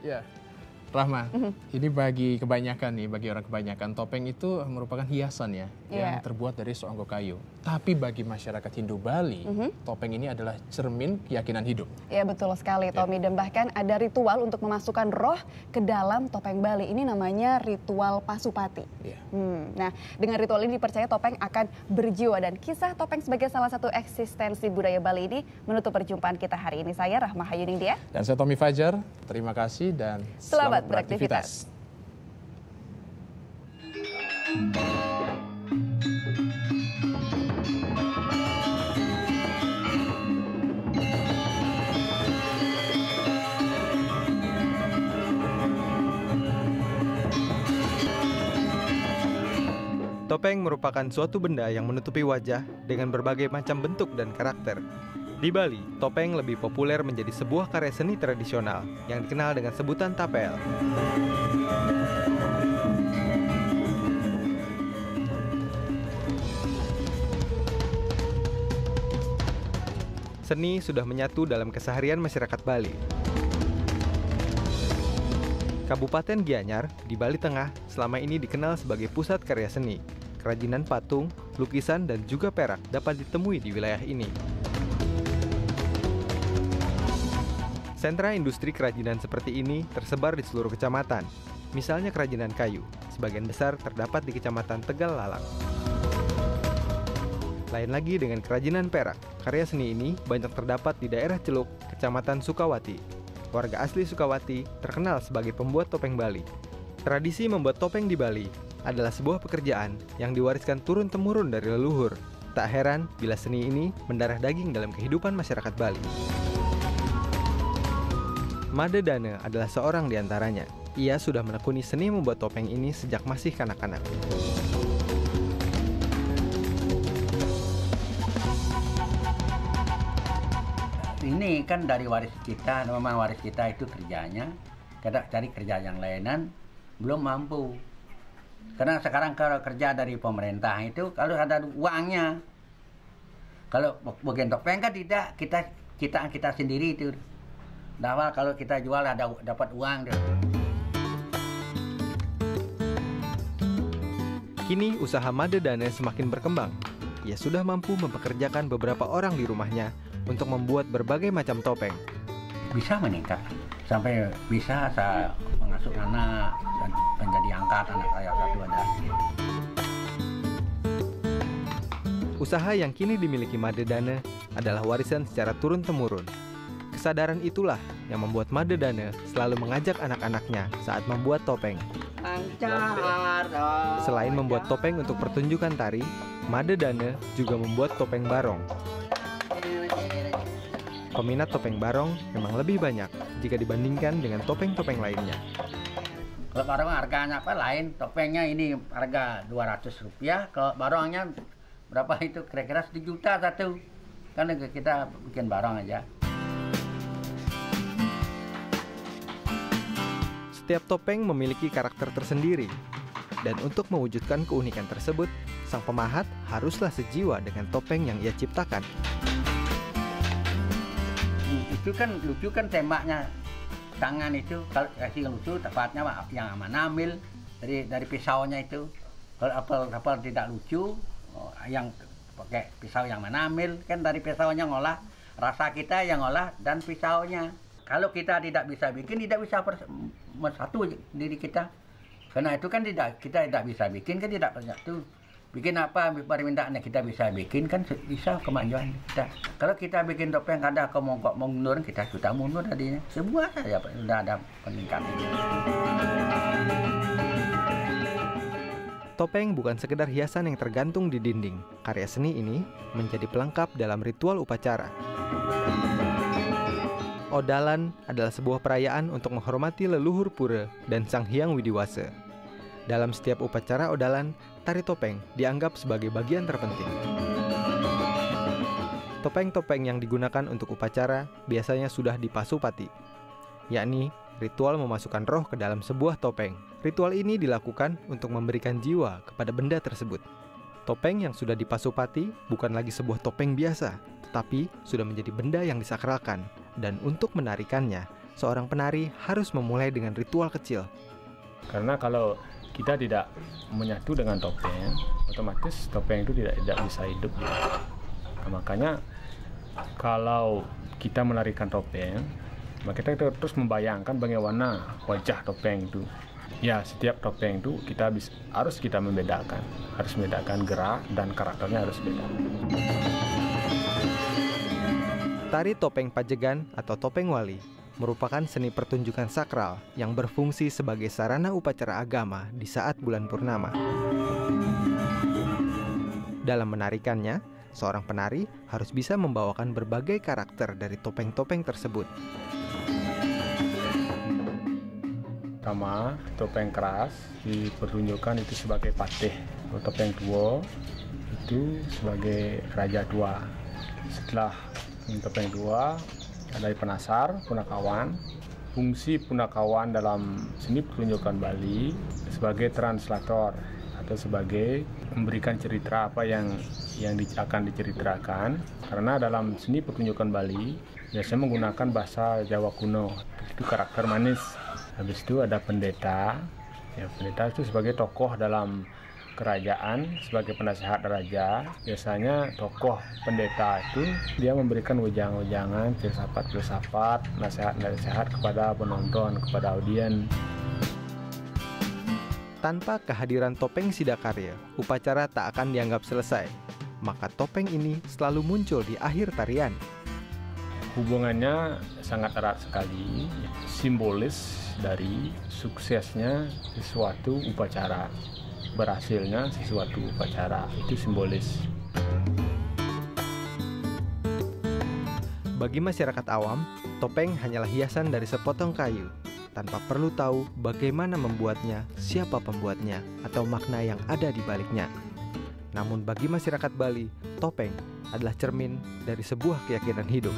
Ya, Rahma, ini bagi kebanyakan nih, bagi orang kebanyakan, topeng itu merupakan hiasan ya, yang terbuat dari seonggok kayu. Tapi bagi masyarakat Hindu Bali, topeng ini adalah cermin keyakinan hidup. Ya betul sekali, Tommy. Dan bahkan ada ritual untuk memasukkan roh ke dalam topeng Bali. Ini namanya ritual Pasupati. Nah, dengan ritual ini dipercaya topeng akan berjiwa. Dan kisah topeng sebagai salah satu eksistensi budaya Bali ini menutup perjumpaan kita hari ini. Saya Rahma Hayuningdia. Dan saya Tommy Fajar, terima kasih dan selamat beraktivitas. Topeng merupakan suatu benda yang menutupi wajah dengan berbagai macam bentuk dan karakter. Di Bali, topeng lebih populer menjadi sebuah karya seni tradisional yang dikenal dengan sebutan tapel. Seni sudah menyatu dalam keseharian masyarakat Bali. Kabupaten Gianyar di Bali Tengah selama ini dikenal sebagai pusat karya seni. Kerajinan patung, lukisan, dan juga perak dapat ditemui di wilayah ini. Sentra industri kerajinan seperti ini tersebar di seluruh kecamatan. Misalnya kerajinan kayu, sebagian besar terdapat di Kecamatan Tegal Lalang. Lain lagi dengan kerajinan perak. Karya seni ini banyak terdapat di daerah Celuk, Kecamatan Sukawati. Warga asli Sukawati terkenal sebagai pembuat topeng Bali. Tradisi membuat topeng di Bali adalah sebuah pekerjaan yang diwariskan turun-temurun dari leluhur. Tak heran bila seni ini mendarah daging dalam kehidupan masyarakat Bali. Made Dane adalah seorang di antaranya. Ia sudah menekuni seni membuat topeng ini sejak masih kanak-kanak. Ini kan dari waris kita, memang waris kita itu kerjanya, kita cari kerja yang lainan, belum mampu. Karena sekarang kalau kerja dari pemerintah itu kalau ada uangnya, kalau bagian topeng kan tidak, kita sendiri itu. Awal kalau kita jual ada dapat uang deh. Kini usaha Made Dane semakin berkembang. Ia sudah mampu mempekerjakan beberapa orang di rumahnya untuk membuat berbagai macam topeng. Bisa meningkat sampai bisa saya mengasuh anak dan menjadi angkat anak saya satu ada. Usaha yang kini dimiliki Made Dane adalah warisan secara turun-temurun. Kesadaran itulah yang membuat Made Dane selalu mengajak anak-anaknya saat membuat topeng. Selain membuat topeng untuk pertunjukan tari, Made Dane juga membuat topeng barong. Peminat topeng barong memang lebih banyak jika dibandingkan dengan topeng-topeng lainnya. Kalau barong harganya apa lain, topengnya ini harga Rp200, kalau barongnya berapa itu kira-kira 1 juta satu. Kan kita bikin barong aja. Setiap topeng memiliki karakter tersendiri, dan untuk mewujudkan keunikan tersebut, sang pemahat haruslah sejiwa dengan topeng yang ia ciptakan. Itu kan lucu kan tembaknya, tangan itu kalau kasih lucu tepatnya yang manamil dari pisaunya itu. Kalau apel tidak lucu, yang pakai pisau yang manamil kan dari pisaunya ngolah, rasa kita yang ngolah dan pisaunya. Kalau kita tidak bisa bikin, tidak bisa satu diri kita. Karena itu kan kita tidak bisa bikin, kan tidak satu. Bikin apa permintaannya kita bisa bikin, kan bisa kemajuan kita. Kalau kita bikin topeng ada kok mau mundur, kita sudah mundur tadinya. Semua saja sudah ada peningkatan. Topeng bukan sekedar hiasan yang tergantung di dinding. Karya seni ini menjadi pelengkap dalam ritual upacara. Odalan adalah sebuah perayaan untuk menghormati leluhur pura dan Sang Hyang Widiwasa. Dalam setiap upacara odalan, tari topeng dianggap sebagai bagian terpenting. Topeng-topeng yang digunakan untuk upacara biasanya sudah dipasupati, yakni ritual memasukkan roh ke dalam sebuah topeng. Ritual ini dilakukan untuk memberikan jiwa kepada benda tersebut. Topeng yang sudah dipasupati bukan lagi sebuah topeng biasa, tetapi sudah menjadi benda yang disakralkan. Dan untuk menarikannya, seorang penari harus memulai dengan ritual kecil. Karena kalau kita tidak menyatu dengan topeng, otomatis topeng itu tidak bisa hidup. Nah, makanya kalau kita menarikan topeng, maka kita terus membayangkan bagaimana wajah topeng itu. Ya, setiap topeng itu harus kita membedakan gerak dan karakternya harus beda. Tari topeng Pajegan atau topeng wali merupakan seni pertunjukan sakral yang berfungsi sebagai sarana upacara agama di saat bulan purnama. Dalam menarikannya, seorang penari harus bisa membawakan berbagai karakter dari topeng-topeng tersebut. Pertama, topeng keras dipertunjukkan itu sebagai patih. Topeng tua itu sebagai raja tua. Setelah topeng tua, ada penasar, punakawan. Fungsi punakawan dalam seni pertunjukan Bali sebagai translator atau sebagai memberikan cerita apa yang akan diceritakan. Karena dalam seni pertunjukan Bali biasanya menggunakan bahasa Jawa kuno, itu karakter manis. Habis itu ada pendeta. Ya, pendeta itu sebagai tokoh dalam kerajaan, sebagai penasehat raja. Biasanya tokoh pendeta itu dia memberikan wejangan-wejangan, filsafat-filsafat, nasihat-nasihat kepada penonton, kepada audiens. Tanpa kehadiran topeng Sidakarya, upacara tak akan dianggap selesai. Maka topeng ini selalu muncul di akhir tarian. Hubungannya sangat erat sekali, simbolis dari suksesnya sesuatu upacara, berhasilnya sesuatu upacara, itu simbolis. Bagi masyarakat awam, topeng hanyalah hiasan dari sepotong kayu, tanpa perlu tahu bagaimana membuatnya, siapa pembuatnya, atau makna yang ada di baliknya. Namun bagi masyarakat Bali, topeng adalah cermin dari sebuah keyakinan hidup.